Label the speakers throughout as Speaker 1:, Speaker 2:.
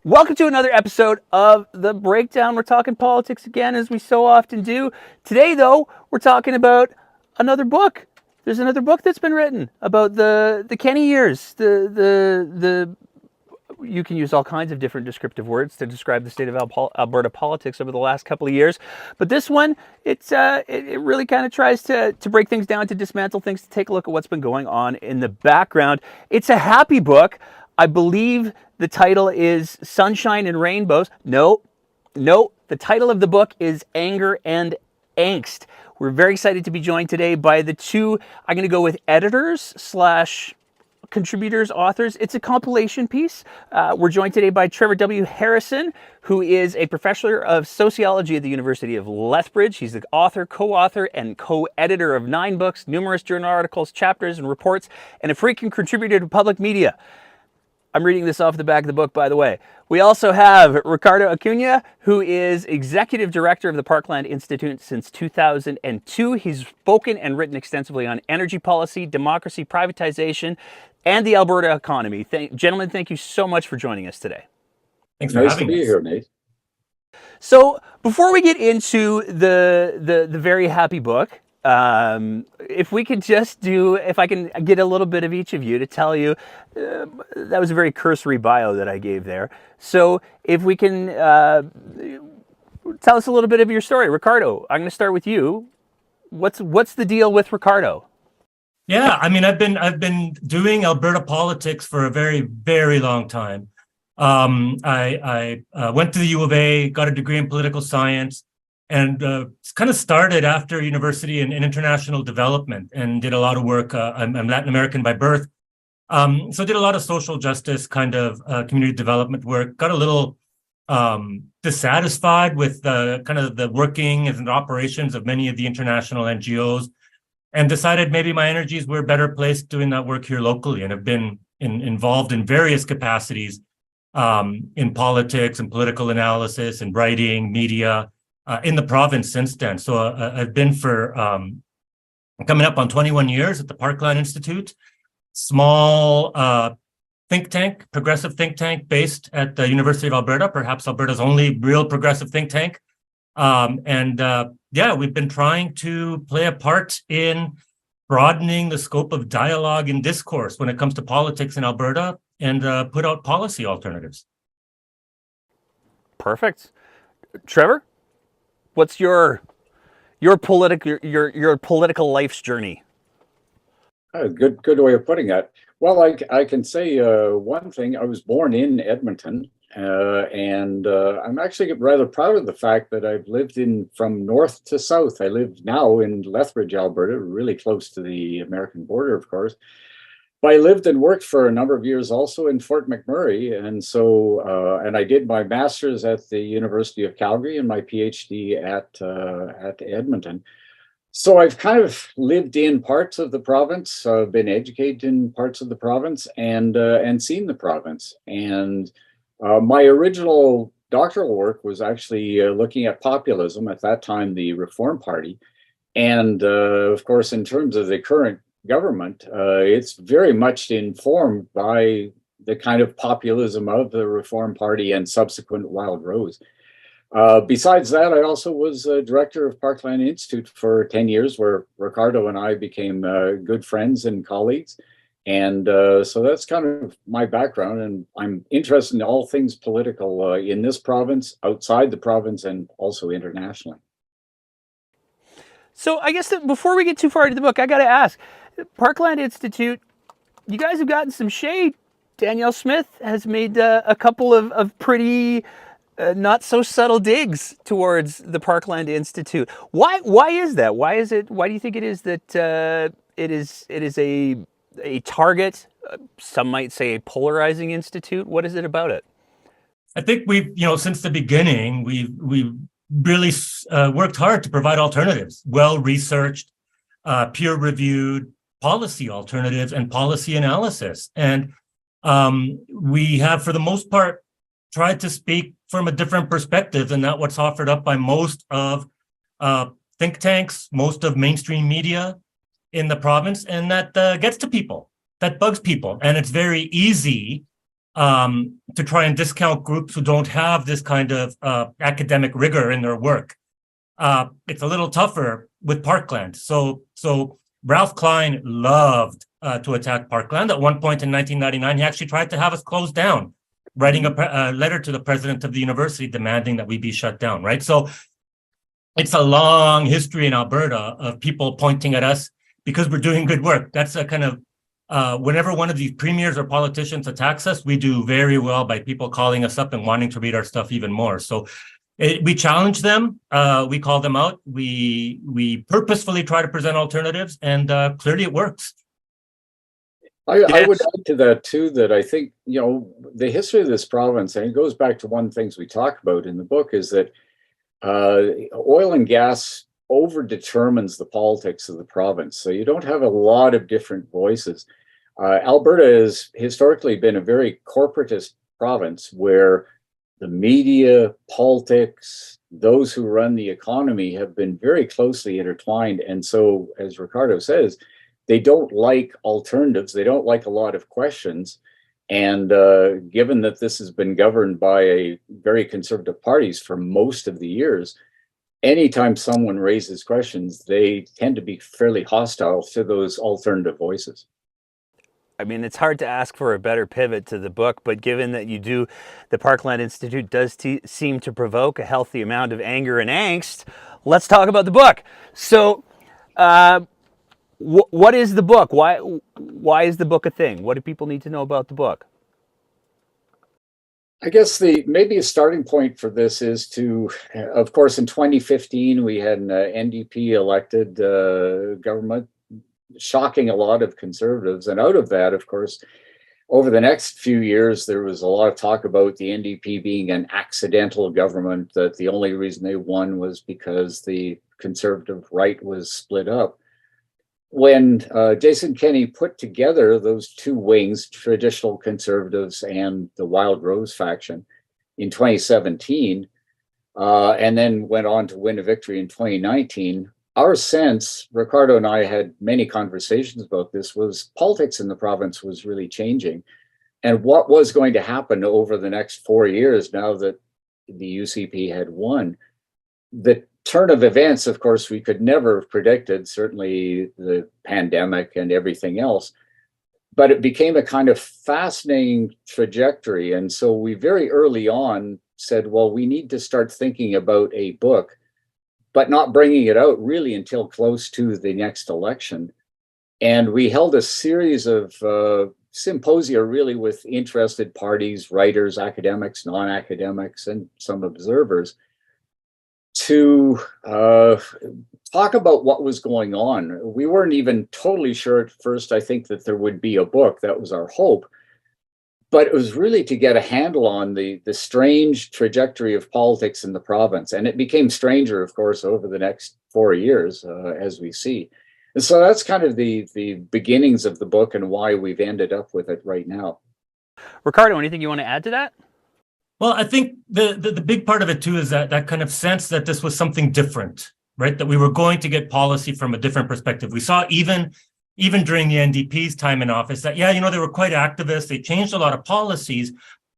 Speaker 1: Welcome to another episode of The Breakdown. We're talking politics again, as we so often do. Today, though, we're talking about another book. There's another book that's been written about the Kenney years. You can use all kinds of different descriptive words to describe the state of Alberta politics over the last couple of years. But this one, it really kind of tries to break things down, to dismantle things, to take a look at what's been going on in the background. It's a happy book. I believe the title is Sunshine and Rainbows. No, the title of the book is Anger and Angst. We're very excited to be joined today by the two, I'm going to go with editors / contributors, authors. It's a compilation piece. We're joined today by Trevor W. Harrison, who is a professor of sociology at the University of Lethbridge. He's the author, co-author, and co-editor of 9 books, numerous journal articles, chapters, and reports, and a frequent contributor to public media. I'm reading this off the back of the book, by the way. We also have Ricardo Acuña, who is executive director of the Parkland Institute since 2002. He's spoken and written extensively on energy policy, democracy, privatization, and the Alberta economy. Gentlemen, thank you so much for joining us today.
Speaker 2: Thanks for having us. Nice to be here, Nate.
Speaker 1: So before we get into the very happy book, if I can get a little bit of each of you to tell you, that was a very cursory bio that I gave there. So if we can tell us a little bit of your story. Ricardo, I'm going to start with you. What's the deal with Ricardo?
Speaker 2: Yeah, I mean, I've been doing Alberta politics for a very, very long time. I went to the U of A, got a degree in political science, and kind of started after university in international development and did a lot of work. I'm Latin American by birth. So did a lot of social justice kind of community development work, got a little dissatisfied with kind of the working and operations of many of the international NGOs, and decided maybe my energies were better placed doing that work here locally, and have been involved in various capacities in politics and political analysis and writing, media, in the province since then. So I've been for coming up on 21 years at the Parkland Institute, small think tank, progressive think tank based at the University of Alberta, perhaps Alberta's only real progressive think tank. Yeah, we've been trying to play a part in broadening the scope of dialogue and discourse when it comes to politics in Alberta, and put out policy alternatives.
Speaker 1: Perfect. Trevor? What's your political life's journey?
Speaker 3: Good way of putting it. Well, I can say one thing. I was born in Edmonton, and I'm actually rather proud of the fact that I've lived from north to south. I live now in Lethbridge, Alberta, really close to the American border, of course. But I lived and worked for a number of years also in Fort McMurray, and so and I did my master's at the University of Calgary and my PhD at Edmonton. So I've kind of lived in parts of the province, been educated in parts of the province, and seen the province. And my original doctoral work was actually looking at populism, at that time the Reform Party, and of course in terms of the current government, it's very much informed by the kind of populism of the Reform Party and subsequent Wild Rose. Besides that, I also was director of Parkland Institute for 10 years, where Ricardo and I became good friends and colleagues. And so that's kind of my background, and I'm interested in all things political in this province, outside the province, and also internationally.
Speaker 1: So I guess that before we get too far into the book, I got to ask, Parkland Institute, you guys have gotten some shade. Danielle Smith has made a couple of pretty not so subtle digs towards the Parkland Institute. Why is that? Why do you think it is that it is a target? Some might say a polarizing institute. What is it about it?
Speaker 2: I think we've, since the beginning, we've really worked hard to provide alternatives, well-researched, peer-reviewed policy alternatives and policy analysis. And We have, for the most part, tried to speak from a different perspective than that what's offered up by most of think tanks, most of mainstream media in the province, and that gets to people, that bugs people. And it's very easy to try and discount groups who don't have this kind of academic rigor in their work. It's a little tougher with Parkland. So Ralph Klein loved to attack Parkland. At one point in 1999, he actually tried to have us closed down, writing a letter to the president of the university demanding that we be shut down, right? So it's a long history in Alberta of people pointing at us because we're doing good work. That's a kind of, whenever one of these premiers or politicians attacks us, we do very well by people calling us up and wanting to read our stuff even more. So we challenge them, we call them out, we purposefully try to present alternatives, and clearly it works.
Speaker 3: I would add to that too, that I think, the history of this province, and it goes back to one of the things we talk about in the book, is that oil and gas overdetermines the politics of the province. So you don't have a lot of different voices. Alberta has historically been a very corporatist province where the media, politics, those who run the economy have been very closely intertwined. And so, as Ricardo says, they don't like alternatives. They don't like a lot of questions. And given that this has been governed by a very conservative parties for most of the years, anytime someone raises questions, they tend to be fairly hostile to those alternative voices.
Speaker 1: I mean, it's hard to ask for a better pivot to the book, but given that the Parkland Institute does seem to provoke a healthy amount of anger and angst, let's talk about the book. So, what is the book? Why is the book a thing? What do people need to know about the book?
Speaker 3: I guess maybe a starting point for this is to, of course, in 2015, we had an NDP elected government, shocking a lot of conservatives. And out of that, of course, over the next few years, there was a lot of talk about the NDP being an accidental government, that the only reason they won was because the conservative right was split up. When Jason Kenney put together those two wings, traditional conservatives and the Wild Rose faction, in 2017, and then went on to win a victory in 2019, our sense, Ricardo and I had many conversations about this, was politics in the province was really changing. And what was going to happen over the next 4 years now that the UCP had won? The turn of events, of course, we could never have predicted, certainly the pandemic and everything else, but it became a kind of fascinating trajectory. And so we very early on said, well, we need to start thinking about a book, but not bringing it out really until close to the next election. And we held a series of symposia really with interested parties, writers, academics, non-academics, and some observers to talk about what was going on. We weren't even totally sure at first, I think, that there would be a book. That was our hope. But it was really to get a handle on the strange trajectory of politics in the province. And it became stranger, of course, over the next 4 years, as we see. And so that's kind of the beginnings of the book and why we've ended up with it right now.
Speaker 1: Ricardo, anything you want to add to that?
Speaker 2: Well, I think the big part of it, too, is that kind of sense that this was something different, right? That we were going to get policy from a different perspective. We saw even during the NDP's time in office that, they were quite activist. They changed a lot of policies,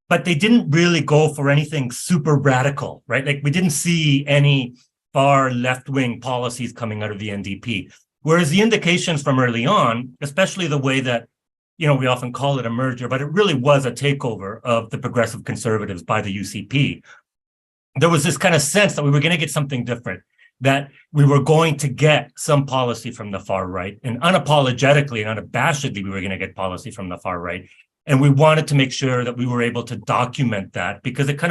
Speaker 2: but they didn't really go for anything super radical, right? Like we didn't see any far left-wing policies coming out of the NDP. Whereas the indications from early on, especially the way that, we often call it a merger, but it really was a takeover of the progressive conservatives by the UCP. There was this kind of sense that we were going to get something different, that we were going to get some policy from the far right, and unapologetically and unabashedly, we were going to get policy from the far right. And we wanted to make sure that we were able to document that because it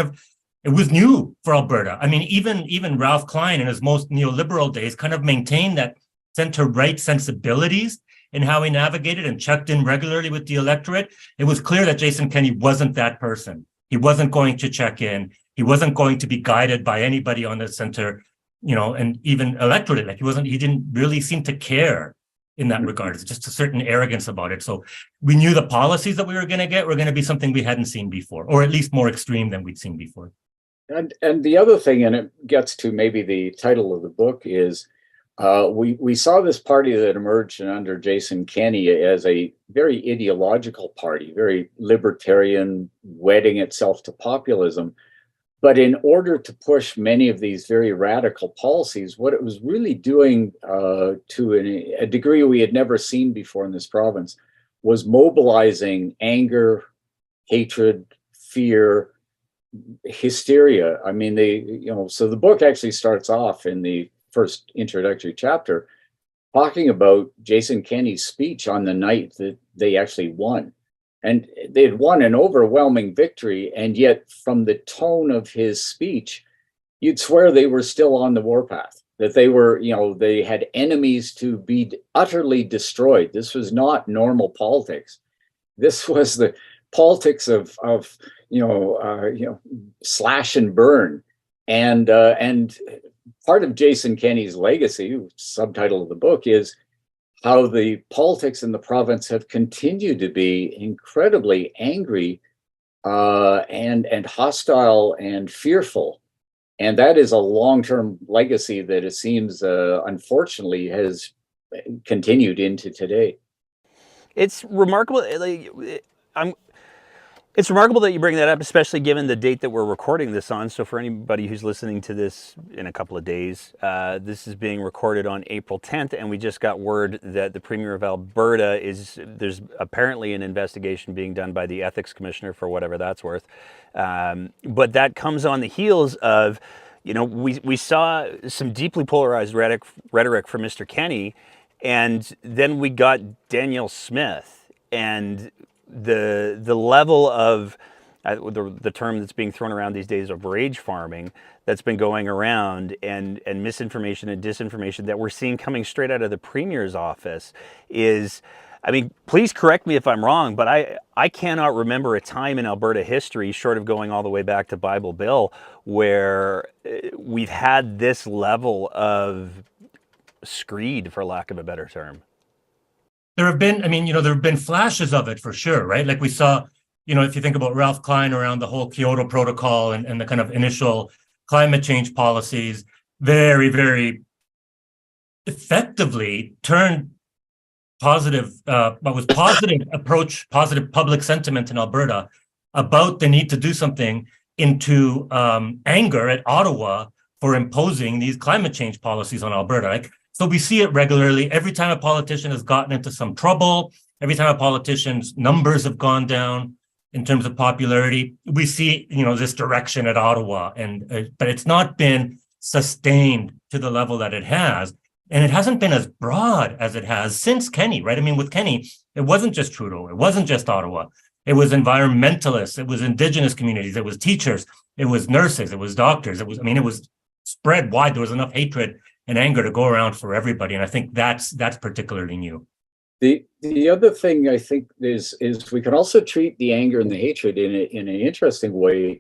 Speaker 2: was new for Alberta. I mean, even Ralph Klein in his most neoliberal days kind of maintained that center-right sensibilities in how he navigated and checked in regularly with the electorate. It was clear that Jason Kenney wasn't that person. He wasn't going to check in. He wasn't going to be guided by anybody on the center, and even electorate. Like he didn't really seem to care in that regard. It's just a certain arrogance about it. So we knew the policies that we were going to get were going to be something we hadn't seen before, or at least more extreme than we'd seen before.
Speaker 3: And the other thing, and it gets to maybe the title of the book, is we saw this party that emerged under Jason Kenney as a very ideological party, very libertarian, wedding itself to populism. But in order to push many of these very radical policies, what it was really doing to a degree we had never seen before in this province was mobilizing anger, hatred, fear, hysteria. I mean, so the book actually starts off in the first introductory chapter talking about Jason Kenney's speech on the night that they actually won. And they had won an overwhelming victory, and yet from the tone of his speech, you'd swear they were still on the warpath, that they were, they had enemies to be utterly destroyed. This was not normal politics. This was the politics of slash and burn. And part of Jason Kenney's legacy, subtitle of the book, is how the politics in the province have continued to be incredibly angry and hostile and fearful. And that is a long-term legacy that it seems, unfortunately, has continued into today.
Speaker 1: It's remarkable. It's remarkable that you bring that up, especially given the date that we're recording this on. So for anybody who's listening to this in a couple of days, this is being recorded on April 10th, and we just got word that the Premier of Alberta there's apparently an investigation being done by the Ethics Commissioner, for whatever that's worth. But that comes on the heels of, we saw some deeply polarized rhetoric from Mr. Kenney, and then we got Danielle Smith, and the level of the term that's being thrown around these days of rage farming that's been going around, and misinformation and disinformation that we're seeing coming straight out of the Premier's office is, please correct me if I'm wrong, but I cannot remember a time in Alberta history, short of going all the way back to Bible Bill, where we've had this level of screed, for lack of a better term.
Speaker 2: There have been, there have been flashes of it for sure, right? Like we saw, if you think about Ralph Klein around the whole Kyoto Protocol and the kind of initial climate change policies, very, very effectively turned positive approach, positive public sentiment in Alberta about the need to do something into anger at Ottawa for imposing these climate change policies on Alberta. So we see it regularly. Every time a politician has gotten into some trouble, every time a politician's numbers have gone down in terms of popularity, we see, this direction at Ottawa. But it's not been sustained to the level that it has. And it hasn't been as broad as it has since Kenney, right? With Kenney, it wasn't just Trudeau. It wasn't just Ottawa. It was environmentalists. It was Indigenous communities. It was teachers. It was nurses. It was doctors. It was spread wide. There was enough hatred and anger to go around for everybody. And I think that's particularly new.
Speaker 3: The other thing I think is we can also treat the anger and the hatred in an interesting way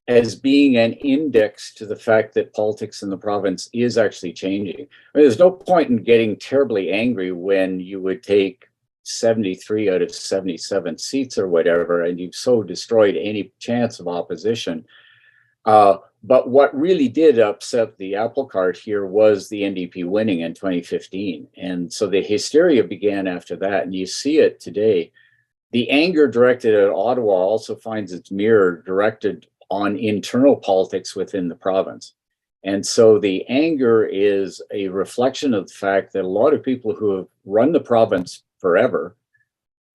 Speaker 3: as being an index to the fact that politics in the province is actually changing. There's no point in getting terribly angry when you would take 73 out of 77 seats or whatever, and you've so destroyed any chance of opposition. But what really did upset the apple cart here was the NDP winning in 2015. And so the hysteria began after that. And you see it today. The anger directed at Ottawa also finds its mirror directed on internal politics within the province. And so the anger is a reflection of the fact that a lot of people who have run the province forever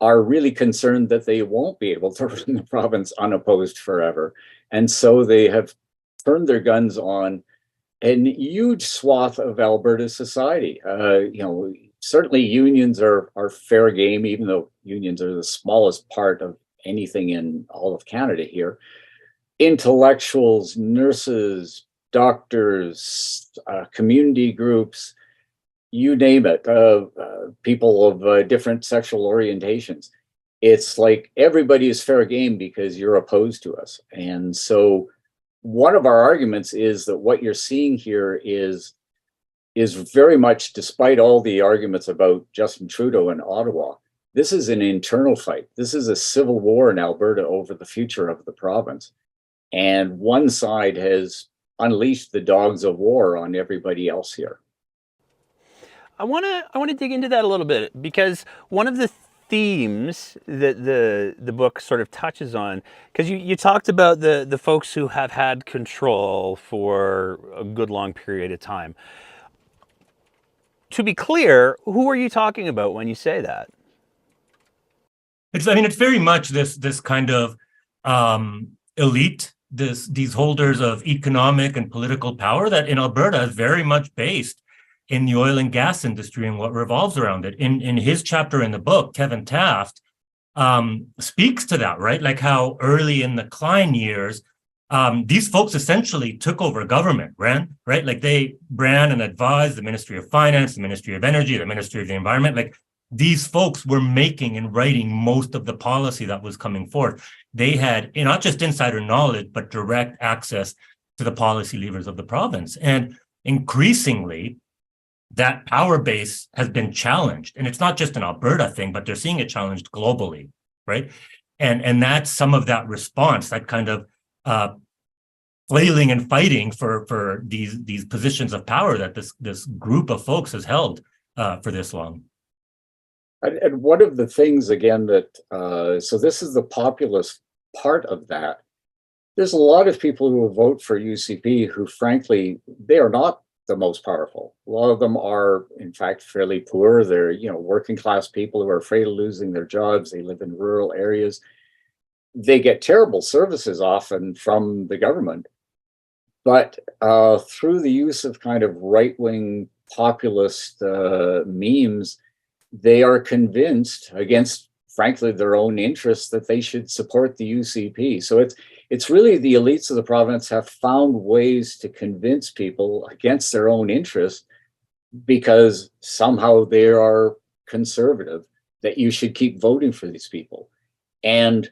Speaker 3: are really concerned that they won't be able to run the province unopposed forever. And so they have turned their guns on a huge swath of Alberta society. Certainly unions are fair game, even though unions are the smallest part of anything in all of Canada here. Intellectuals, nurses, doctors, community groups, you name it, people of different sexual orientations. It's like everybody is fair game because you're opposed to us. And so one of our arguments is that what you're seeing here is is very much, despite all the arguments about Justin Trudeau in Ottawa, this is an internal fight. This is a civil war in Alberta over the future of the province. And one side has unleashed the dogs of war on everybody else here.
Speaker 1: I want to dig into that a little bit, because one of the themes that the book sort of touches on, because you talked about the folks who have had control for a good long period of time. To be clear, who are you talking about when you say that?
Speaker 2: It's very much this kind of elite, these holders of economic and political power that in Alberta is very much based in the oil and gas industry and what revolves around it. In his chapter in the book, Kevin Taft speaks to that, right? Like how early in the Klein years, these folks essentially took over government, right? Like they ran and advised the Ministry of Finance, the Ministry of Energy, the Ministry of the Environment. Like these folks were making and writing most of the policy that was coming forth. They had not just insider knowledge, but direct access to the policy levers of the province. And increasingly, that power base has been challenged. And it's not just an Alberta thing, but they're seeing it challenged globally, right? And that's some of that response, that kind of flailing and fighting for these positions of power that this group of folks has held for this long.
Speaker 3: And one of the things, again, that, so this is the populist part of that. There's a lot of people who will vote for UCP who, frankly, they are not the most powerful. A lot of them are, in fact, fairly poor. They're, working class people who are afraid of losing their jobs. They live in rural areas. They get terrible services often from the government. But through the use of kind of right-wing populist memes, they are convinced, against, frankly, their own interests, that they should support the UCP. So it's really the elites of the province have found ways to convince people against their own interests, because somehow they are conservative, that you should keep voting for these people. And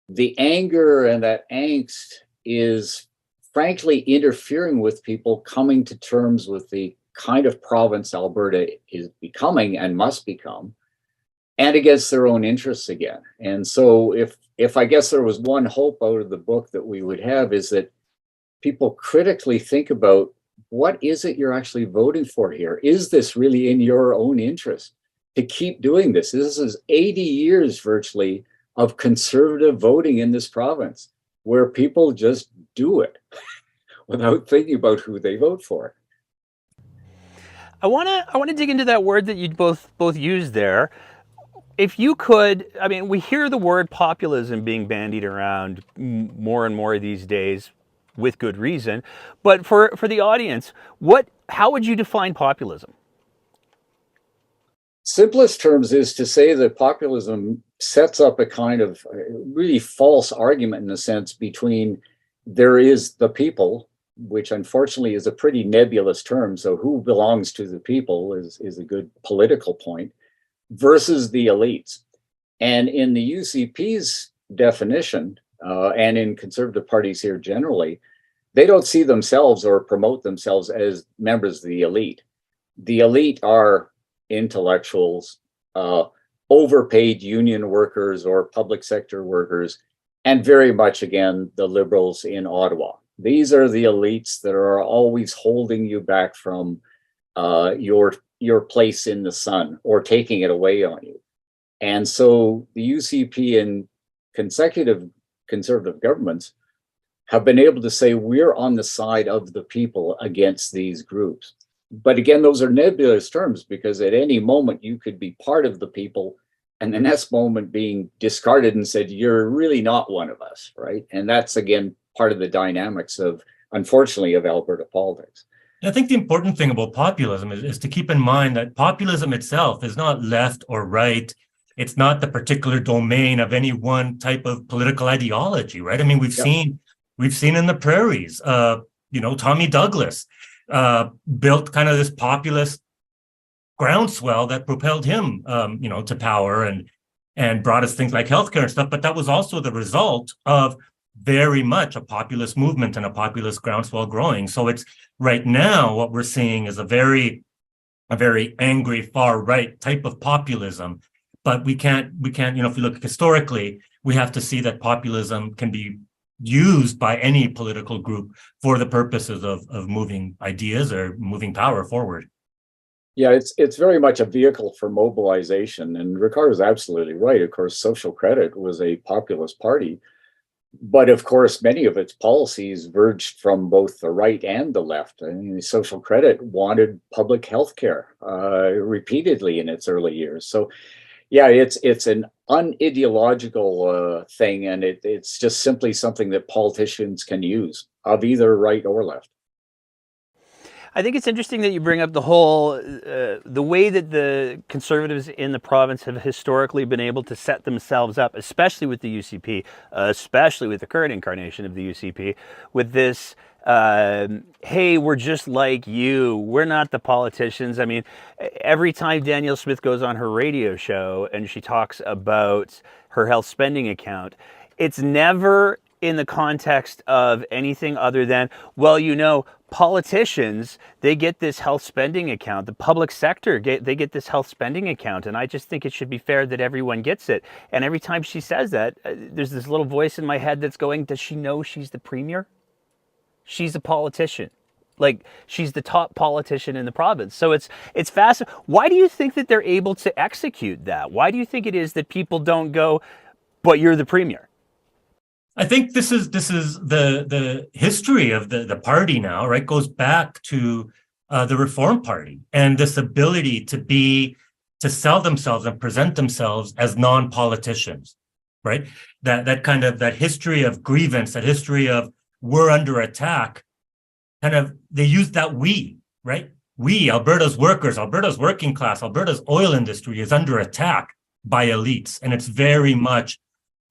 Speaker 3: the anger and that angst is frankly interfering with people coming to terms with the kind of province Alberta is becoming and must become, and against their own interests again. And so if I guess there was one hope out of the book that we would have, is that people critically think about, what is it you're actually voting for here? Is this really in your own interest to keep doing this? This is 80 years virtually of conservative voting in this province, where people just do it without thinking about who they vote for.
Speaker 1: I want to dig into that word that you both used there. If you could, we hear the word populism being bandied around more and more these days, with good reason. But for the audience, how would you define populism?
Speaker 3: Simplest terms is to say that populism sets up a kind of really false argument, in a sense, between there is the people, which unfortunately is a pretty nebulous term. So who belongs to the people is a good political point, versus the elites. And in the UCP's definition, and in conservative parties here generally, they don't see themselves or promote themselves as members of the elite. The elite are intellectuals, overpaid union workers or public sector workers, and very much, again, the liberals in Ottawa. These are the elites that are always holding you back from your place in the sun, or taking it away on you. And so the UCP and consecutive conservative governments have been able to say, we're on the side of the people against these groups. But again, those are nebulous terms, because at any moment you could be part of the people, and the next moment being discarded and said, you're really not one of us, right? And that's, again, part of the dynamics of, unfortunately, of Alberta politics.
Speaker 2: I think the important thing about populism is to keep in mind that populism itself is not left or right. It's not the particular domain of any one type of political ideology, right? We've seen in the prairies, Tommy Douglas built kind of this populist groundswell that propelled him, to power and brought us things like healthcare and stuff. But that was also the result of very much a populist movement and a populist groundswell growing. So it's right now what we're seeing is a very angry far right type of populism. But we can't, if you look historically, we have to see that populism can be used by any political group for the purposes of moving ideas or moving power forward.
Speaker 3: Yeah, it's very much a vehicle for mobilization. And Ricardo's absolutely right. Of course, Social Credit was a populist party. But of course, many of its policies verged from both the right and the left. I mean, Social Credit wanted public health care repeatedly in its early years. So yeah, it's an unideological thing, and it's just simply something that politicians can use of either right or left.
Speaker 1: I think it's interesting that you bring up the whole, the way that the Conservatives in the province have historically been able to set themselves up, especially with the UCP, especially with the current incarnation of the UCP, with this, hey, we're just like you. We're not the politicians. I mean, every time Danielle Smith goes on her radio show and she talks about her health spending account, it's never in the context of anything other than, well, politicians, they get this health spending account. The public sector, they get this health spending account. And I just think it should be fair that everyone gets it. And every time she says that, there's this little voice in my head that's going, does she know she's the premier? She's a politician. Like, she's the top politician in the province. So it's fascinating. Why do you think that they're able to execute that? Why do you think it is that people don't go, but you're the premier?
Speaker 2: I think this is the history of the party now, right? Goes back to the Reform Party and this ability to sell themselves and present themselves as non-politicians, right? That history of grievance, that history of we're under attack, they use that we, right? We, Alberta's workers, Alberta's working class, Alberta's oil industry is under attack by elites, and it's very much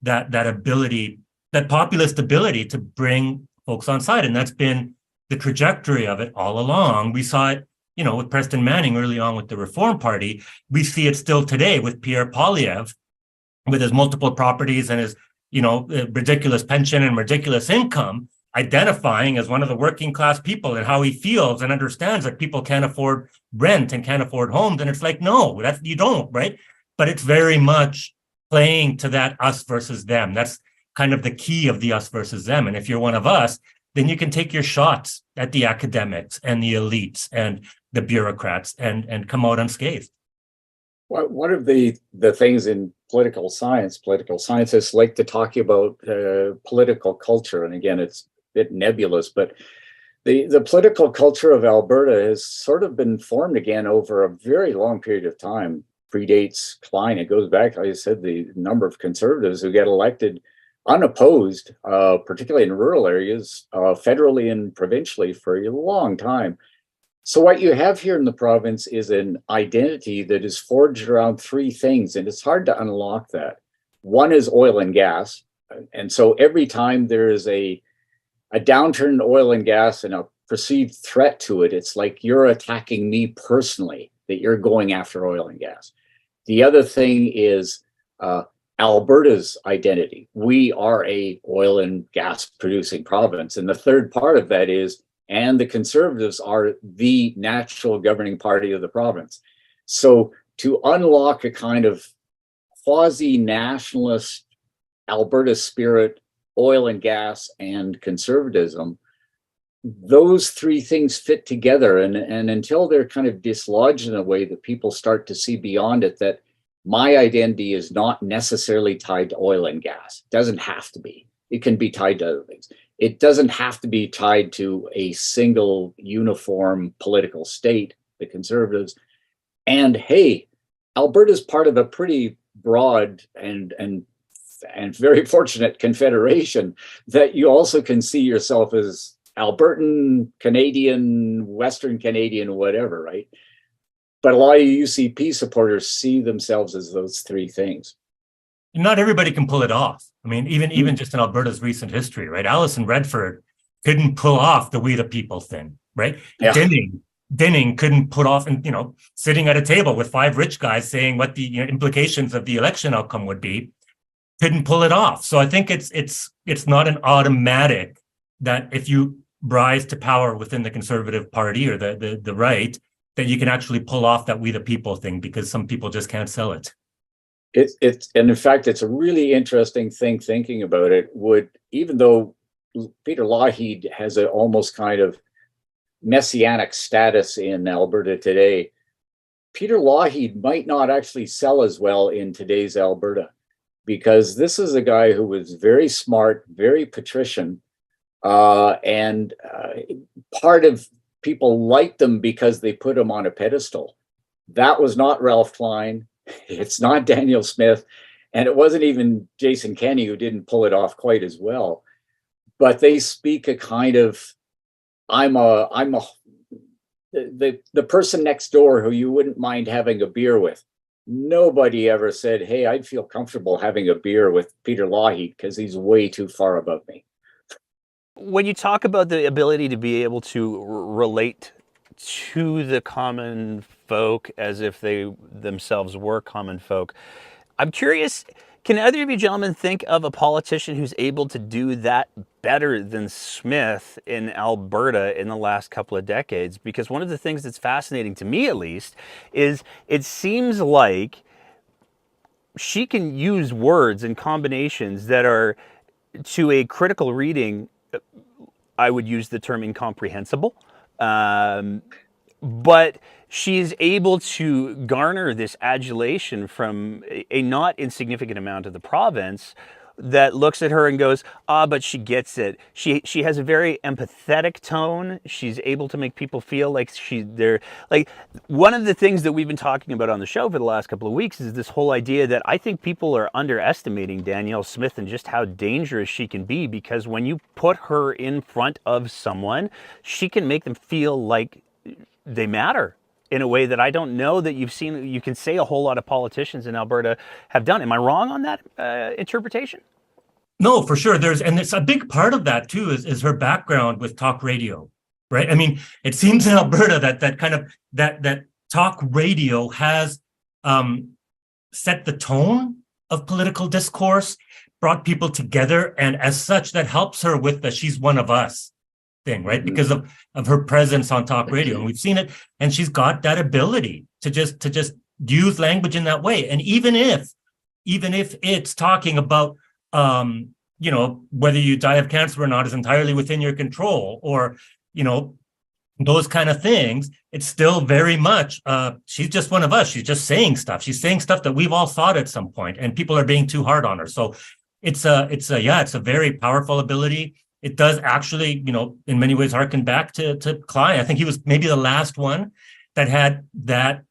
Speaker 2: that ability. That populist ability to bring folks on side. And that's been the trajectory of it all along. We saw it, with Preston Manning early on with the Reform Party. We see it still today with Pierre Poilievre, with his multiple properties and his, ridiculous pension and ridiculous income, identifying as one of the working class people and how he feels and understands that people can't afford rent and can't afford homes. And it's like, no, you don't, right? But it's very much playing to that us versus them. That's kind of the key of the us versus them. And if you're one of us, then you can take your shots at the academics and the elites and the bureaucrats and come out unscathed.
Speaker 3: Well, one of the things in political scientists like to talk about political culture. And again, it's a bit nebulous, but the political culture of Alberta has sort of been formed again over a very long period of time. Predates Klein. It goes back, like I said, the number of Conservatives who get elected unopposed, particularly in rural areas, federally and provincially for a long time. So what you have here in the province is an identity that is forged around three things, and it's hard to unlock that. One is oil and gas. And so every time there is a downturn in oil and gas and a perceived threat to it, it's like you're attacking me personally, that you're going after oil and gas. The other thing is Alberta's identity. We are a oil and gas producing province. And the third part of that is, and the Conservatives are the natural governing party of the province. So to unlock a kind of quasi-nationalist Alberta spirit, oil and gas and conservatism, those three things fit together. And until they're kind of dislodged in a way that people start to see beyond it, that my identity is not necessarily tied to oil and gas. It doesn't have to be. It can be tied to other things. It doesn't have to be tied to a single uniform political state, the Conservatives. And hey, Alberta's part of a pretty broad and very fortunate confederation that you also can see yourself as Albertan, Canadian, Western Canadian, whatever, right? But a lot of UCP supporters see themselves as those three things.
Speaker 2: Not everybody can pull it off. I mean, even just in Alberta's recent history, right? Alison Redford couldn't pull off the "We the People" thing, right? Yeah. Dinning couldn't put off, and sitting at a table with five rich guys saying what the implications of the election outcome would be. couldn't pull it off. So I think it's not an automatic that if you rise to power within the Conservative Party or the right, that you can actually pull off that we the people thing, because some people just can't sell it.
Speaker 3: It's and in fact, it's a really interesting thing thinking about it. Even though Peter Lougheed has a almost kind of messianic status in Alberta today, Peter Lougheed might not actually sell as well in today's Alberta, because this is a guy who was very smart, very patrician, and part of people liked him because they put him on a pedestal. That was not Ralph Klein. It's not Daniel Smith, and it wasn't even Jason Kenney, who didn't pull it off quite as well. But they speak a kind of, the person next door who you wouldn't mind having a beer with. Nobody ever said, hey, I'd feel comfortable having a beer with Peter Lougheed because he's way too far above me.
Speaker 1: When you talk about the ability to be able to relate to the common folk as if they themselves were common folk, I'm curious, can either of you gentlemen think of a politician who's able to do that better than Smith in Alberta in the last couple of decades? Because one of the things that's fascinating to me, at least, is it seems like she can use words and combinations that are, to a critical reading, I would use the term incomprehensible. But she's able to garner this adulation from a not insignificant amount of the province that looks at her and goes, but she gets it. She has a very empathetic tone. She's able to make people feel like they're like, one of the things that we've been talking about on the show for the last couple of weeks is this whole idea that I think people are underestimating Danielle Smith and just how dangerous she can be, because when you put her in front of someone, she can make them feel like they matter in a way that I don't know that you can say a whole lot of politicians in Alberta have done. Am I wrong on that interpretation?
Speaker 2: No, for sure. And it's a big part of that too, is her background with talk radio, right? I mean, it seems in Alberta that talk radio has set the tone of political discourse, brought people together, and as such, that helps her with the "she's one of us" thing, right? Because of her presence on talk radio, and we've seen it, and she's got that ability to just use language in that way. And even if it's talking about whether you die of cancer or not is entirely within your control, or those kind of things, it's still very much she's just one of us. She's just saying stuff. She's saying stuff that we've all thought at some point, and people are being too hard on her. So it's a very powerful ability. It does actually, in many ways harken back to Klein. I think he was maybe the last one that had that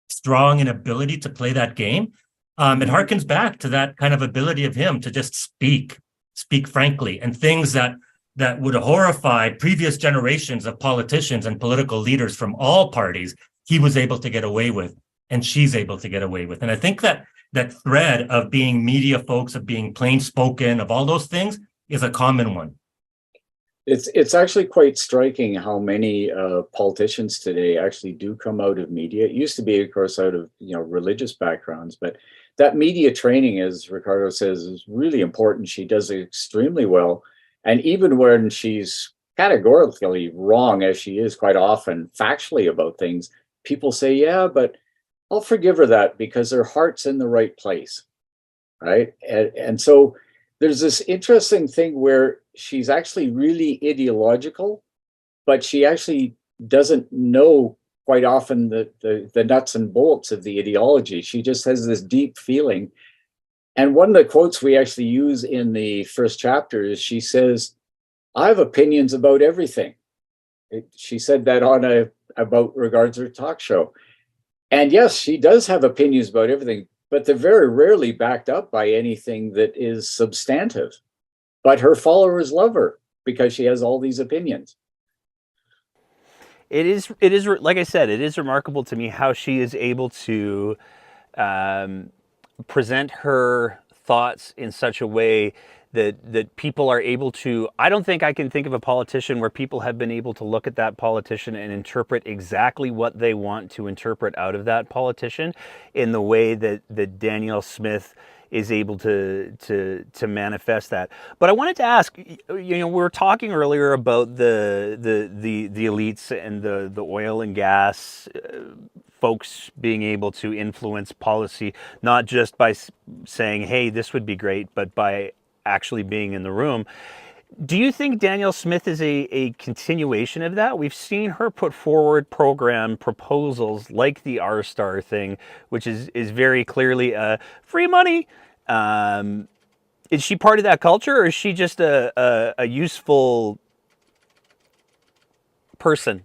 Speaker 2: strong an ability to play that game. It harkens back to that kind of ability of him to just speak frankly, and things that would horrify previous generations of politicians and political leaders from all parties, he was able to get away with, and she's able to get away with. And I think that thread of being media folks, of being plain spoken, of all those things is a common one.
Speaker 3: It's actually quite striking how many politicians today actually do come out of media. It used to be, of course, out of religious backgrounds, but that media training, as Ricardo says, is really important. She does it extremely well, and even when she's categorically wrong, as she is quite often factually about things, people say, "Yeah, but I'll forgive her that because her heart's in the right place," right? And so there's this interesting thing where she's actually really ideological, but she actually doesn't know quite often the nuts and bolts of the ideology. She just has this deep feeling. And one of the quotes we actually use in the first chapter is, she says, "I have opinions about everything." She said that on about regards her talk show. And yes, she does have opinions about everything, but they're very rarely backed up by anything that is substantive. But her followers love her because she has all these opinions.
Speaker 1: It is like I said, it is remarkable to me how she is able to present her thoughts in such a way that people are able to. I don't think I can think of a politician where people have been able to look at that politician and interpret exactly what they want to interpret out of that politician in the way that Danielle Smith is able to manifest that. But I wanted to ask, we were talking earlier about the elites and the oil and gas folks being able to influence policy, not just by saying, hey, this would be great, but by actually being in the room. Do you think Danielle Smith is a continuation of that? We've seen her put forward program proposals like the R-Star thing, which is very clearly free money. Is she part of that culture, or is she just a useful person?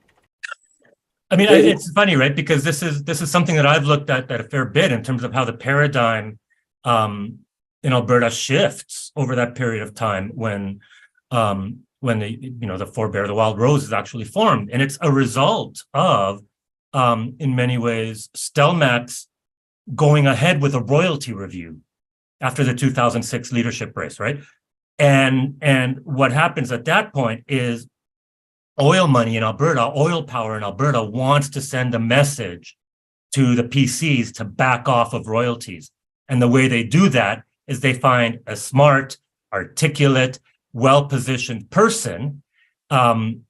Speaker 2: I mean, it's funny, right? Because this is something that I've looked at a fair bit in terms of how the paradigm in Alberta shifts over that period of time when the forebear, the Wild Rose, is actually formed, and it's a result of, in many ways, Stelmach's going ahead with a royalty review after the 2006 leadership race, right? And what happens at that point is oil money in Alberta, oil power in Alberta wants to send a message to the PCs to back off of royalties. And the way they do that is they find a smart, articulate, well-positioned person and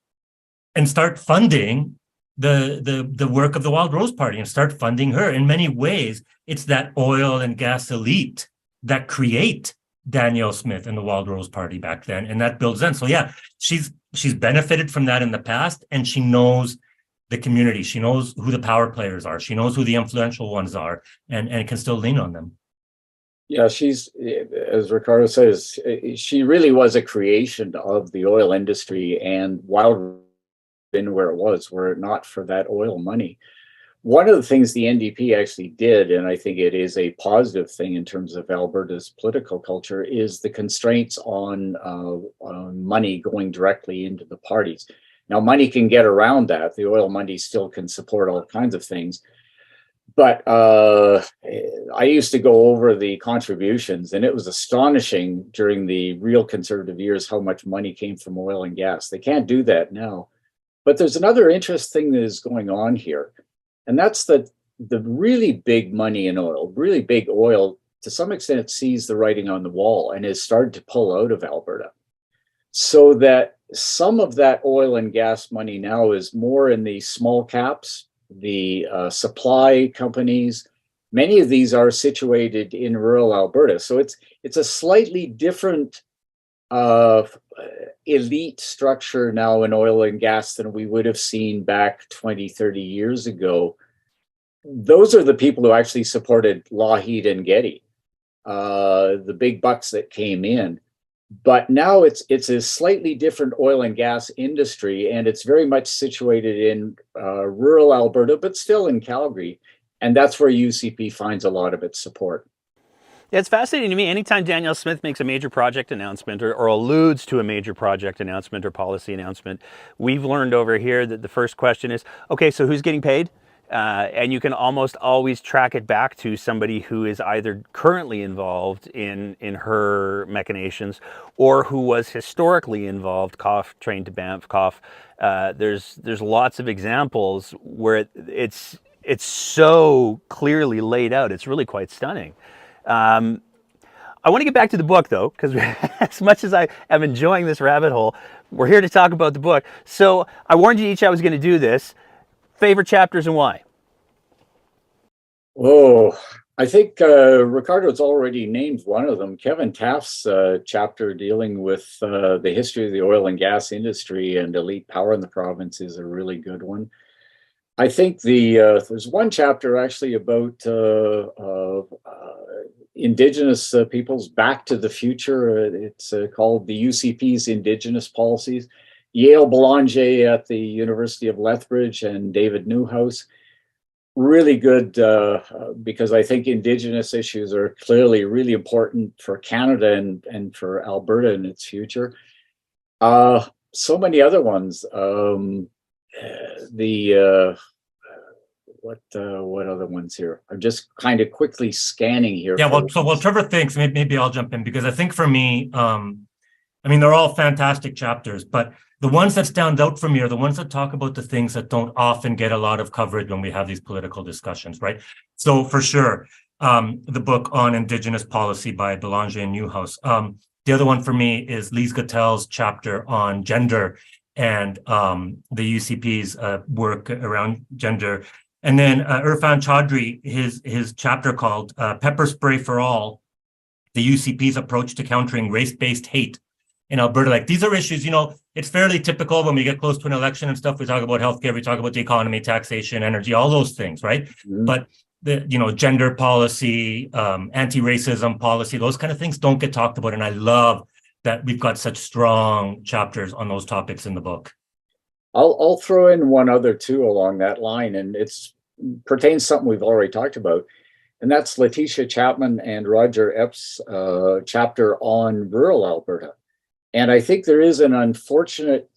Speaker 2: start funding the work of the Wild Rose Party and start funding her. In many ways, it's that oil and gas elite that create Danielle Smith and the Wild Rose Party back then, and that builds in. So yeah, she's benefited from that in the past, and she knows the community. She knows who the power players are. She knows who the influential ones are, and can still lean on them.
Speaker 3: Yeah, she's, as Ricardo says, she really was a creation of the oil industry, and Wild been where it was, were it not for that oil money. One of the things the NDP actually did, and I think it is a positive thing in terms of Alberta's political culture, is the constraints on money going directly into the parties. Now, money can get around that. The oil money still can support all kinds of things. But I used to go over the contributions, and it was astonishing during the real conservative years how much money came from oil and gas. They can't do that now. But there's another interesting thing that is going on here. And that's that the really big money in oil, really big oil, to some extent sees the writing on the wall and has started to pull out of Alberta. So that some of that oil and gas money now is more in the small caps, the supply companies. Many of these are situated in rural Alberta. So it's a slightly different elite structure now in oil and gas than we would have seen back 20, 30 years ago. Those are the people who actually supported Lougheed and Getty, the big bucks that came in. But now it's a slightly different oil and gas industry, and it's very much situated in rural Alberta, but still in Calgary. And that's where UCP finds a lot of its support.
Speaker 1: Yeah, it's fascinating to me. Anytime Danielle Smith makes a major project announcement or alludes to a major project announcement or policy announcement, we've learned over here that the first question is, okay, so who's getting paid? And you can almost always track it back to somebody who is either currently involved in her machinations or who was historically involved, cough, trained to Banff, cough. There's lots of examples where it's so clearly laid out. It's really quite stunning. I want to get back to the book, though, because as much as I am enjoying this rabbit hole, we're here to talk about the book. So I warned you each I was going to do this. Favorite chapters and why?
Speaker 3: Oh, I think Ricardo's already named one of them. Kevin Taft's chapter dealing with the history of the oil and gas industry and elite power in the province is a really good one. I think there's one chapter actually about Indigenous peoples back to the future. It's called the UCP's Indigenous Policies. Yale Belanger at the University of Lethbridge and David Newhouse. Really good because I think Indigenous issues are clearly really important for Canada and for Alberta in its future. So many other ones. What other ones here? I'm just kind of quickly scanning here.
Speaker 2: Yeah, well, Trevor thinks, maybe I'll jump in, because I think for me, I mean, they're all fantastic chapters, but the ones that stand out for me are the ones that talk about the things that don't often get a lot of coverage when we have these political discussions, right? So for sure, the book on Indigenous policy by Belanger and Newhouse. The other one for me is Lise Gattel's chapter on gender and the UCP's work around gender. And then Irfan Chaudhry, his chapter called Pepper Spray for All, the UCP's approach to countering race-based hate in Alberta. Like, these are issues, it's fairly typical when we get close to an election and stuff. We talk about healthcare, we talk about the economy, taxation, energy, all those things, right? Mm-hmm. But the gender policy, anti-racism policy, those kind of things don't get talked about. And I love that we've got such strong chapters on those topics in the book.
Speaker 3: I'll throw in one other too along that line, and it's pertains to something we've already talked about, and that's Letitia Chapman and Roger Epps' chapter on rural Alberta. And I think there is an unfortunate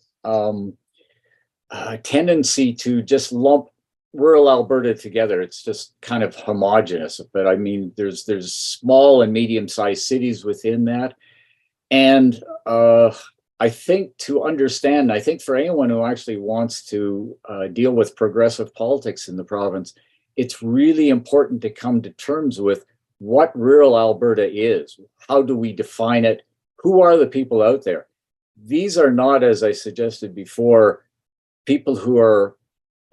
Speaker 3: tendency to just lump rural Alberta together. It's just kind of homogenous. But I mean, there's small and medium-sized cities within that. And I think to understand, I think for anyone who actually wants to deal with progressive politics in the province, it's really important to come to terms with what rural Alberta is. How do we define it? Who are the people out there? These are not, as I suggested before, people who are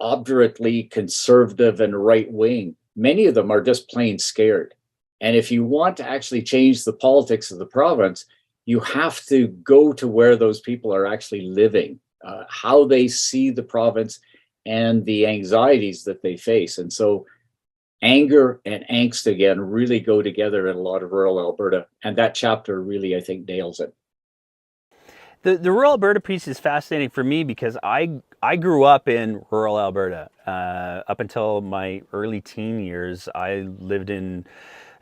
Speaker 3: obdurately conservative and right-wing. Many of them are just plain scared. And if you want to actually change the politics of the province, you have to go to where those people are actually living, how they see the province and the anxieties that they face. And so anger and angst, again, really go together in a lot of rural Alberta. And that chapter really, I think, nails it.
Speaker 1: The rural Alberta piece is fascinating for me because I grew up in rural Alberta. Up until my early teen years, I lived in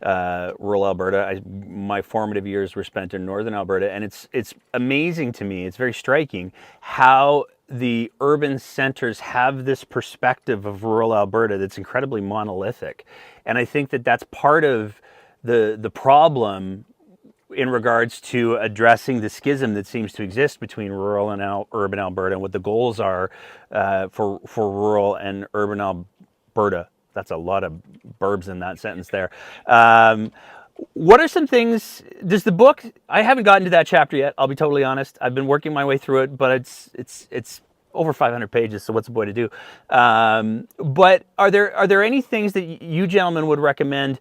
Speaker 1: rural Alberta. My formative years were spent in northern Alberta, and it's amazing to me. It's very striking how the urban centers have this perspective of rural Alberta that's incredibly monolithic, and I think that that's part of the problem in regards to addressing the schism that seems to exist between rural and urban Alberta, and what the goals are for rural and urban Alberta. That's a lot of burbs in that sentence there. What are some things, does the book, I haven't gotten to that chapter yet, I'll be totally honest. I've been working my way through it, but it's over 500 pages, so what's the boy to do? But are there any things that you gentlemen would recommend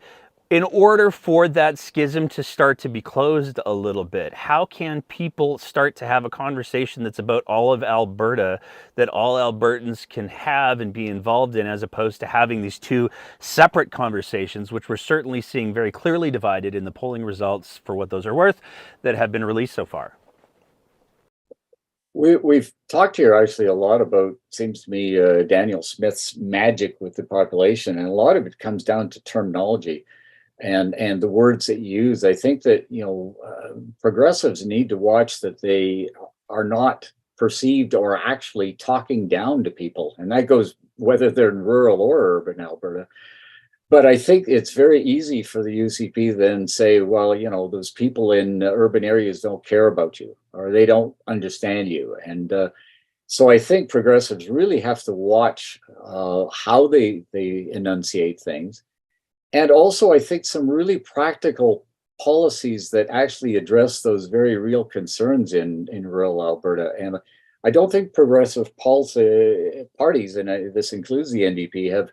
Speaker 1: in order for that schism to start to be closed a little bit? How can people start to have a conversation that's about all of Alberta, that all Albertans can have and be involved in, as opposed to having these two separate conversations, which we're certainly seeing very clearly divided in the polling results, for what those are worth, that have been released so far?
Speaker 3: We've talked here actually a lot about, seems to me, Daniel Smith's magic with the population, and a lot of it comes down to terminology and the words that you use. I think that progressives need to watch that they are not perceived or actually talking down to people, and that goes whether they're in rural or urban Alberta. But I think it's very easy for the UCP then say, well, those people in urban areas don't care about you, or they don't understand you. And so I think progressives really have to watch how they enunciate things. And also, I think some really practical policies that actually address those very real concerns in rural Alberta. And I don't think progressive parties, and this includes the NDP,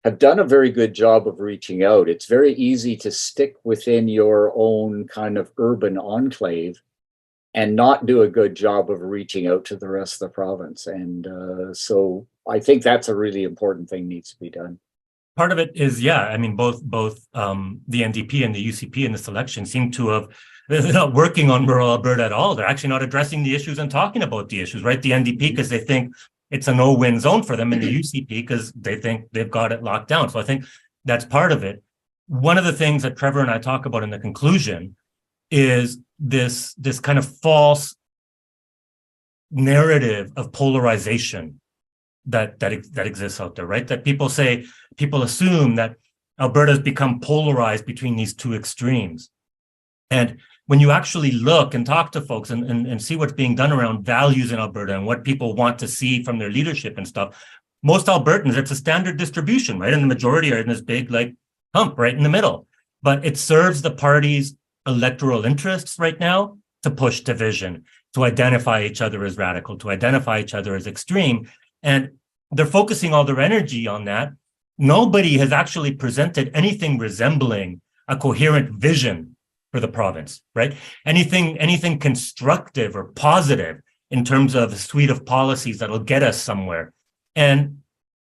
Speaker 3: have done a very good job of reaching out. It's very easy to stick within your own kind of urban enclave and not do a good job of reaching out to the rest of the province. And so I think that's a really important thing needs to be done.
Speaker 2: Part of it is, both the NDP and the UCP in this election seem to have, they're not working on rural Alberta at all. They're actually not addressing the issues and talking about the issues, right? The NDP, because they think it's a no-win zone for them, and the UCP because they think they've got it locked down. So I think that's part of it. One of the things that Trevor and I talk about in the conclusion is this kind of false narrative of polarization that exists out there, right? That people assume that Alberta has become polarized between these two extremes. And when you actually look and talk to folks and see what's being done around values in Alberta and what people want to see from their leadership and stuff, most Albertans, it's a standard distribution, right? And the majority are in this big, like, hump right in the middle. But it serves the party's electoral interests right now to push division, to identify each other as radical, to identify each other as extreme. And they're focusing all their energy on that. Nobody has actually presented anything resembling a coherent vision for the province, right? Anything constructive or positive in terms of a suite of policies that'll get us somewhere. And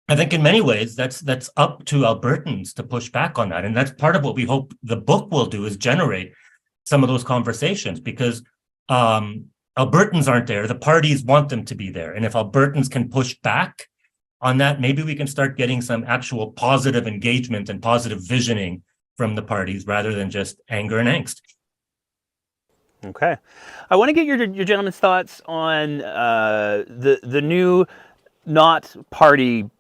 Speaker 2: I think in many ways that's up to Albertans to push back on that. And that's part of what we hope the book will do, is generate some of those conversations, because Albertans aren't there. The parties want them to be there. And if Albertans can push back on that, maybe we can start getting some actual positive engagement and positive visioning from the parties rather than just anger and angst.
Speaker 1: Okay. I want to get your gentlemen's thoughts on the new not party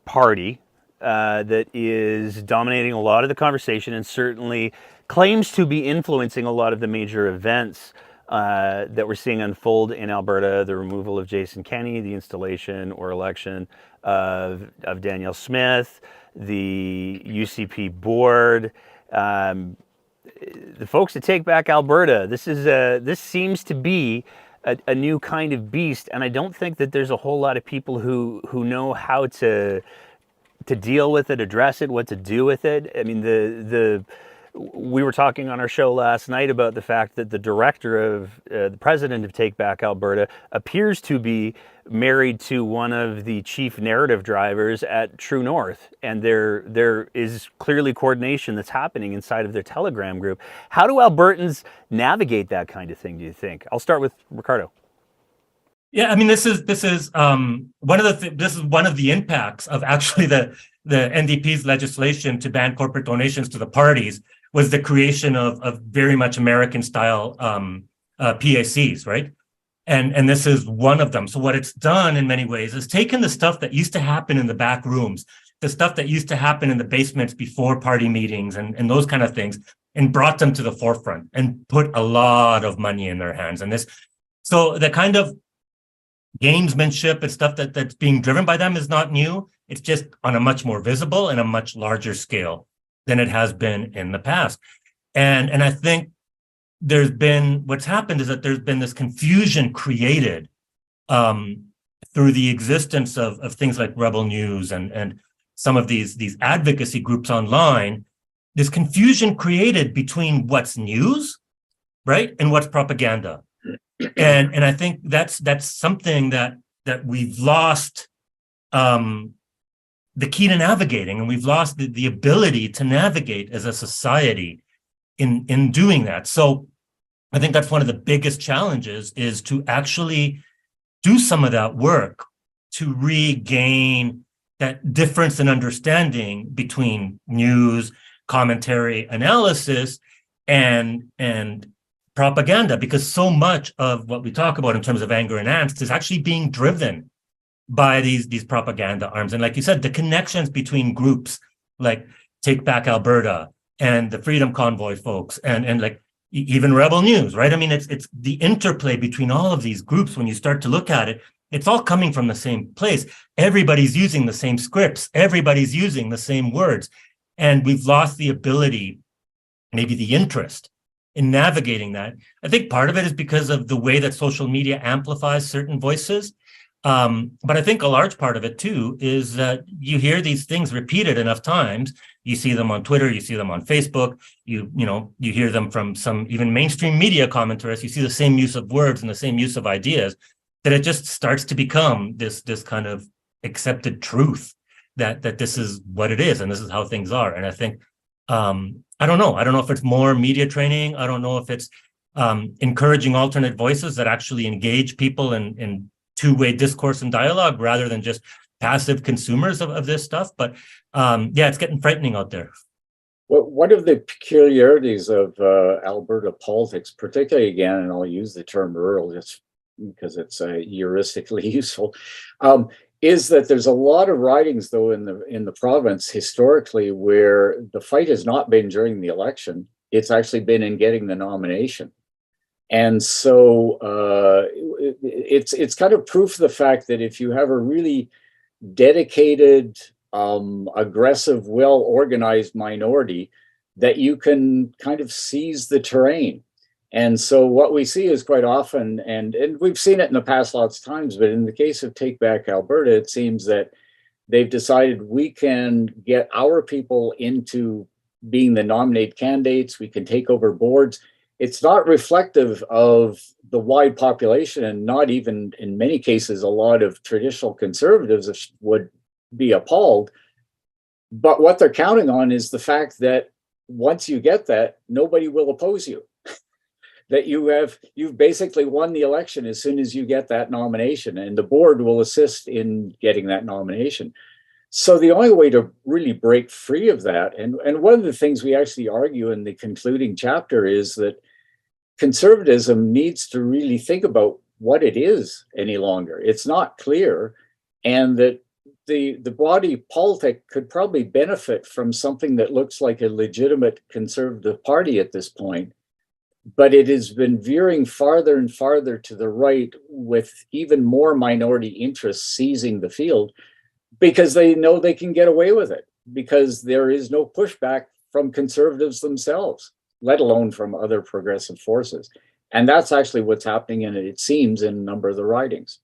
Speaker 1: that is dominating a lot of the conversation and certainly claims to be influencing a lot of the major events that we're seeing unfold in Alberta: the removal of Jason Kenney, the installation or election of Danielle Smith, the UCP board, the folks that take back Alberta. This seems to be a new kind of beast, and I don't think that there's a whole lot of people who know how to deal with it, address it, what to do with it. I mean, we were talking on our show last night about the fact that the director of the president of Take Back Alberta appears to be married to one of the chief narrative drivers at True North, and there is clearly coordination that's happening inside of their Telegram group. How do Albertans navigate that kind of thing, do you think? I'll start with Ricardo.
Speaker 2: Yeah, I mean, this is one of the impacts of actually the NDP's legislation to ban corporate donations to the parties, was the creation of very much American style PACs, right? And this is one of them. So what it's done in many ways is taken the stuff that used to happen in the back rooms, the stuff that used to happen in the basements before party meetings and those kind of things, and brought them to the forefront and put a lot of money in their hands. And so the kind of gamesmanship and stuff that's being driven by them is not new. It's just on a much more visible and a much larger scale than it has been in the past. And I think what's happened is that there's been this confusion created through the existence of things like Rebel News and some of these advocacy groups online, this confusion created between what's news, right, and what's propaganda. And I think that's something that we've lost the key to navigating, and we've lost the ability to navigate as a society in doing that. So I think that's one of the biggest challenges, is to actually do some of that work to regain that difference in understanding between news, commentary, analysis, and propaganda, because so much of what we talk about in terms of anger and angst is actually being driven by these propaganda arms. And like you said, the connections between groups like Take Back Alberta and the Freedom Convoy folks and like even Rebel News, right? I mean, it's the interplay between all of these groups. When you start to look at it, it's all coming from the same place. Everybody's using the same scripts. Everybody's using the same words. And we've lost the ability, maybe the interest, in navigating that. I think part of it is because of the way that social media amplifies certain voices. But I think a large part of it too is that you hear these things repeated enough times. You see them on Twitter, you see them on Facebook, you hear them from some even mainstream media commentarists. You see the same use of words and the same use of ideas, that it just starts to become this kind of accepted truth that this is what it is and this is how things are. And I think I don't know if it's more media training. I don't know if it's encouraging alternate voices that actually engage people in two-way discourse and dialogue rather than just passive consumers of this stuff. But yeah, it's getting frightening out there.
Speaker 3: Well, one of the peculiarities of Alberta politics, particularly, again, and I'll use the term rural just because it's heuristically useful, is that there's a lot of ridings, though, in the province historically where the fight has not been during the election. It's actually been in getting the nomination. And so it's kind of proof of the fact that if you have a really dedicated, aggressive, well-organized minority, that you can kind of seize the terrain. And so what we see is quite often, and we've seen it in the past lots of times, but in the case of Take Back Alberta, it seems that they've decided we can get our people into being the nominated candidates. We can take over boards. It's not reflective of the wide population, and not even in many cases, a lot of traditional conservatives would be appalled. But what they're counting on is the fact that once you get that, nobody will oppose you. That you've basically won the election as soon as you get that nomination, and the board will assist in getting that nomination. So the only way to really break free of that, and one of the things we actually argue in the concluding chapter, is that conservatism needs to really think about what it is any longer. It's not clear, and that the body politic could probably benefit from something that looks like a legitimate conservative party at this point. But it has been veering farther and farther to the right, with even more minority interests seizing the field, because they know they can get away with it, because there is no pushback from conservatives themselves, let alone from other progressive forces. And that's actually what's happening, and it seems, in a number of the ridings.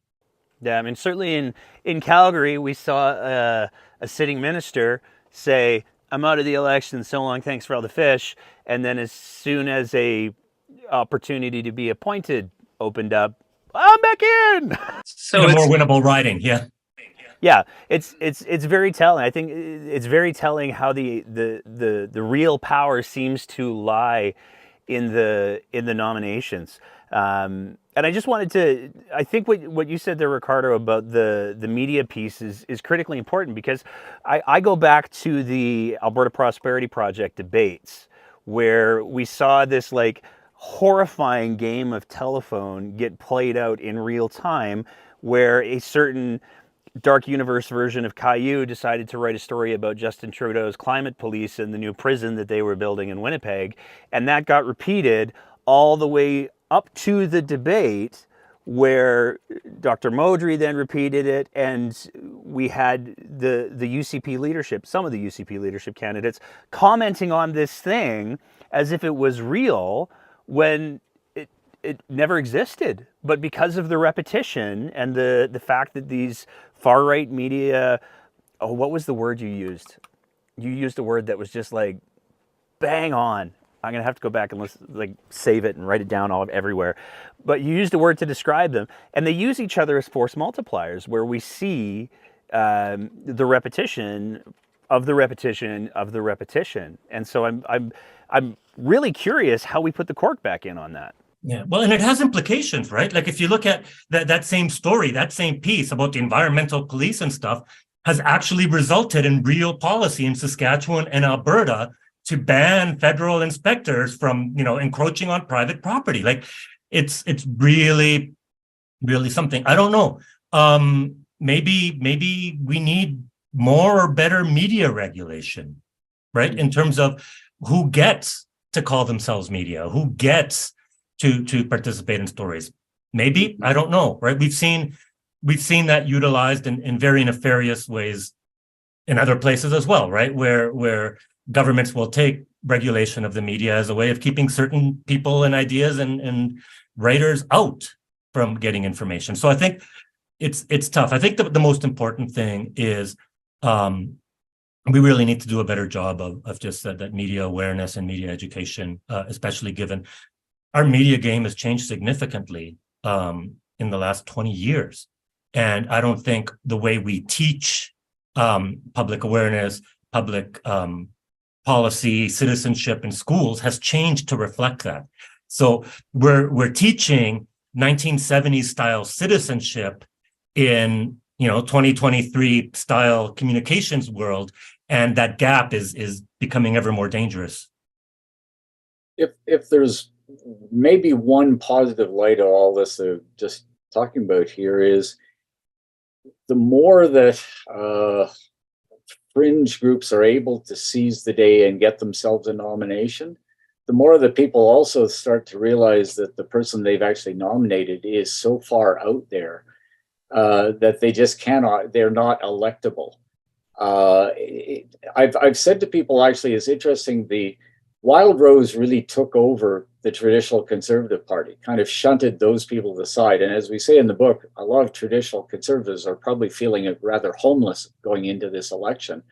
Speaker 1: Yeah, I mean, certainly in Calgary, we saw a sitting minister say, "I'm out of the election, so long, thanks for all the fish." And then as soon as a opportunity to be appointed opened up, I'm back in.
Speaker 2: So it's a more winnable riding, yeah.
Speaker 1: Yeah, it's very telling. I think it's very telling how the real power seems to lie in the nominations. And I just wanted to, I think what you said there, Ricardo, about the media piece is critically important, because I go back to the Alberta Prosperity Project debates, where we saw this like horrifying game of telephone get played out in real time, where a certain dark universe version of Caillou decided to write a story about Justin Trudeau's climate police and the new prison that they were building in Winnipeg. And that got repeated all the way up to the debate, where Dr. Modry then repeated it, and we had the UCP leadership, some of the UCP leadership candidates, commenting on this thing as if it was real, when it never existed. But because of the repetition and the fact that these far-right media, oh, what was the word you used? You used a word that was just like bang on. I'm going to have to go back and save it and write it down everywhere. But you used a word to describe them, and they use each other as force multipliers, where we see the repetition of the repetition of the repetition. And so I'm really curious how we put the cork back in on that.
Speaker 2: Yeah, well, and it has implications, right? Like if you look at that same story, that same piece about the environmental police and stuff has actually resulted in real policy in Saskatchewan and Alberta to ban federal inspectors from, encroaching on private property. Like it's really, really something. I don't know. Maybe we need more or better media regulation, right? In terms of who gets to call themselves media, who gets to participate in stories. Maybe, I don't know, right? We've seen that utilized in very nefarious ways in other places as well, right? Where governments will take regulation of the media as a way of keeping certain people and ideas and writers out from getting information. So I think it's tough. I think the most important thing is we really need to do a better job of just that media awareness and media education, especially given our media game has changed significantly in the last 20 years. And I don't think the way we teach public awareness, public policy, citizenship in schools has changed to reflect that. So we're teaching 1970s style citizenship in 2023 style communications world, and that gap is becoming ever more dangerous.
Speaker 3: If there's maybe one positive light of all this just talking about here, is the more that fringe groups are able to seize the day and get themselves a nomination, the more that people also start to realize that the person they've actually nominated is so far out there that they just cannot, they're not electable. I've said to people, actually, it's interesting, the Wild Rose really took over the traditional Conservative Party, kind of shunted those people to the side. And as we say in the book, a lot of traditional Conservatives are probably feeling rather homeless going into this election.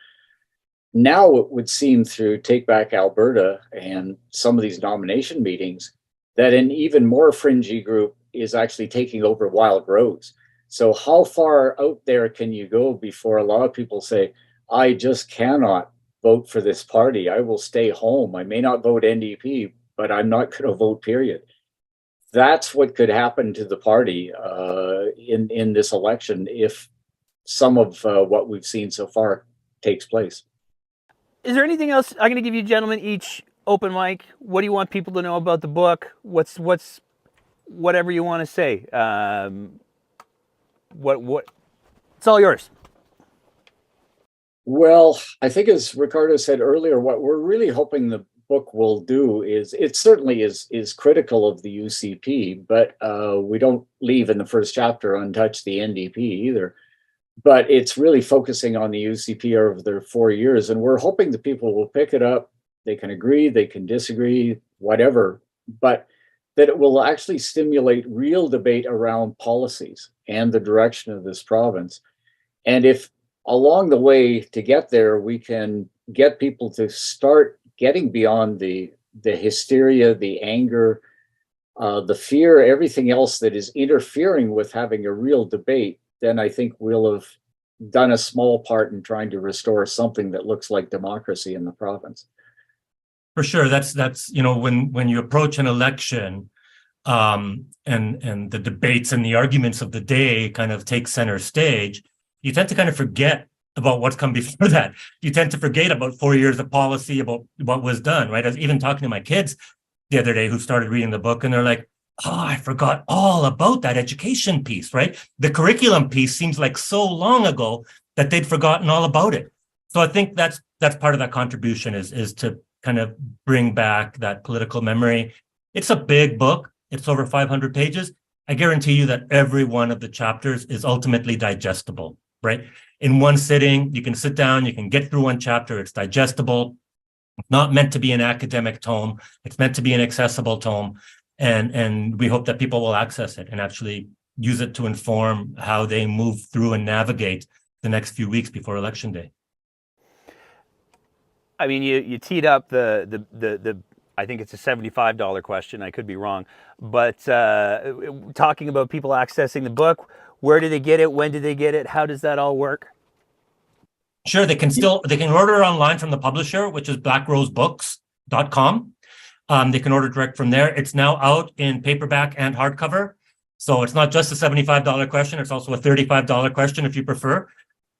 Speaker 3: Now it would seem through Take Back Alberta and some of these nomination meetings that an even more fringy group is actually taking over Wild Rose. So how far out there can you go before a lot of people say, I just cannot vote for this party. I will stay home. I may not vote NDP, but I'm not going to vote, period. That's what could happen to the party in this election if some of what we've seen so far takes place.
Speaker 1: Is there anything else? I'm going to give you gentlemen each open mic. What do you want people to know about the book? What's whatever you want to say. What? It's all yours.
Speaker 3: Well, I think as Ricardo said earlier, what we're really hoping the book will do is, it certainly is critical of the UCP, but we don't leave in the first chapter untouched the NDP either. But it's really focusing on the UCP over their 4 years. And we're hoping that people will pick it up. They can agree, they can disagree, whatever, but that it will actually stimulate real debate around policies and the direction of this province. And if along the way to get there, we can get people to start getting beyond the hysteria, the anger, the fear, everything else that is interfering with having a real debate, then I think we'll have done a small part in trying to restore something that looks like democracy in the province.
Speaker 2: For sure, that's when you approach an election, and the debates and the arguments of the day kind of take center stage, you tend to kind of forget about what's come before that. You tend to forget about 4 years of policy, about what was done, right? I was even talking to my kids the other day who started reading the book, and they're like, oh, I forgot all about that education piece, right? The curriculum piece seems like so long ago that they'd forgotten all about it. So I think that's part of that contribution is to kind of bring back that political memory. It's a big book. It's over 500 pages. I guarantee you that every one of the chapters is ultimately digestible, right? In one sitting, you can sit down, you can get through one chapter. It's digestible. It's not meant to be an academic tome. It's meant to be an accessible tome. And we hope that people will access it and actually use it to inform how they move through and navigate the next few weeks before Election Day.
Speaker 1: I mean, you teed up the I think it's a $75 question. I could be wrong, but talking about people accessing the book, where do they get it? When do they get it? How does that all work?
Speaker 2: Sure, they can order online from the publisher, which is blackrosebooks.com. They can order direct from there. It's now out in paperback and hardcover. So it's not just a $75 question. It's also a $35 question if you prefer.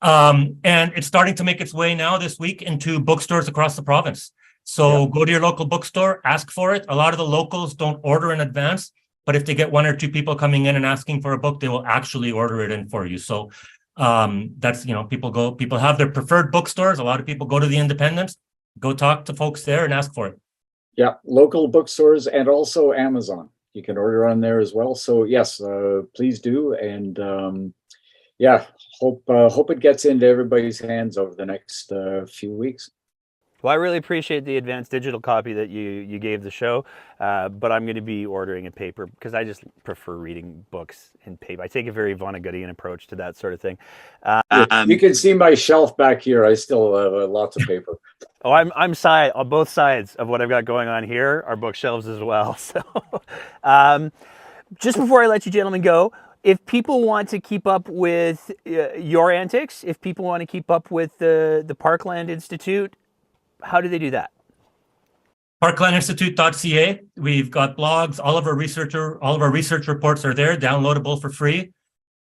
Speaker 2: And it's starting to make its way now this week into bookstores across the province. So Go to your local bookstore, ask for it. A lot of the locals don't order in advance, but if they get one or two people coming in and asking for a book, they will actually order it in for you. So that's, people have their preferred bookstores. A lot of people go to the independents, go talk to folks there and ask for it.
Speaker 3: Yeah, local bookstores and also Amazon. You can order on there as well. So yes, please do. And hope it gets into everybody's hands over the next few weeks.
Speaker 1: Well, I really appreciate the advanced digital copy that you gave the show, but I'm going to be ordering in paper because I just prefer reading books in paper. I take a very Vonnegutian approach to that sort of thing.
Speaker 3: You can see my shelf back here. I still have lots of paper.
Speaker 1: Oh, I'm on both sides of what I've got going on here are bookshelves as well. So, just before I let you gentlemen go, if people want to keep up with your antics, if people want to keep up with the Parkland Institute, how do they do that?
Speaker 2: Parklandinstitute.ca. We've got blogs. All of our research reports are there, downloadable for free.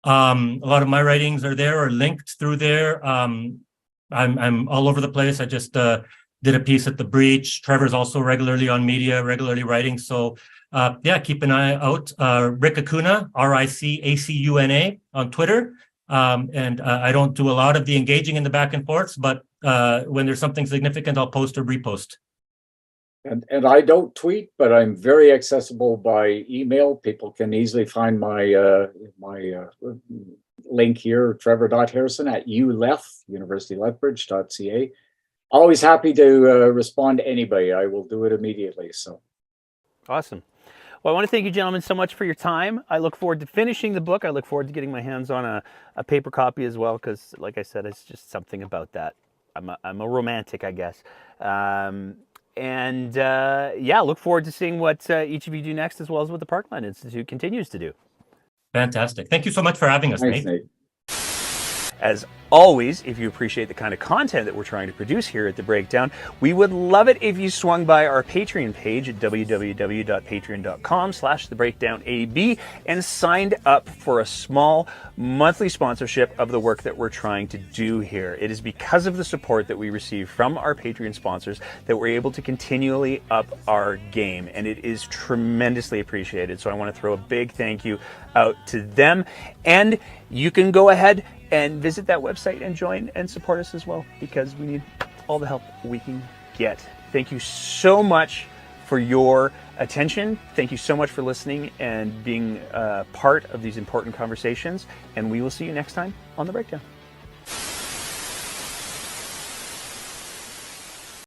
Speaker 2: A lot of my writings are there or linked through there. I'm all over the place. I just did a piece at The Breach. Trevor's also regularly on media, regularly writing. So keep an eye out. Rick Acuña, RICACUNA on Twitter. And I don't do a lot of the engaging in the back and forths, but when there's something significant, I'll post or repost.
Speaker 3: And I don't tweet, but I'm very accessible by email. People can easily find my link here, trevor.harrison@uleth, universitylethbridge.ca. always happy to respond to anybody. I will do it immediately. So
Speaker 1: Awesome. Well, I want to thank you, gentlemen, so much for your time. I look forward to finishing the book. I look forward to getting my hands on a paper copy as well, because, like I said, it's just something about that. I'm a romantic, I guess. Yeah, look forward to seeing what each of you do next, as well as what the Parkland Institute continues to do.
Speaker 2: Fantastic. Thank you so much for having us,
Speaker 3: thanks,
Speaker 2: Nate.
Speaker 3: Nate.
Speaker 1: As always, if you appreciate the kind of content that we're trying to produce here at The Breakdown, we would love it if you swung by our Patreon page at www.patreon.com/thebreakdownab and signed up for a small monthly sponsorship of the work that we're trying to do here. It is because of the support that we receive from our Patreon sponsors that we're able to continually up our game, and it is tremendously appreciated. So I want to throw a big thank you out to them, and you can go ahead and visit that website and join and support us as well, because we need all the help we can get. Thank you so much for your attention. Thank you so much for listening and being part of these important conversations. And we will see you next time on The Breakdown.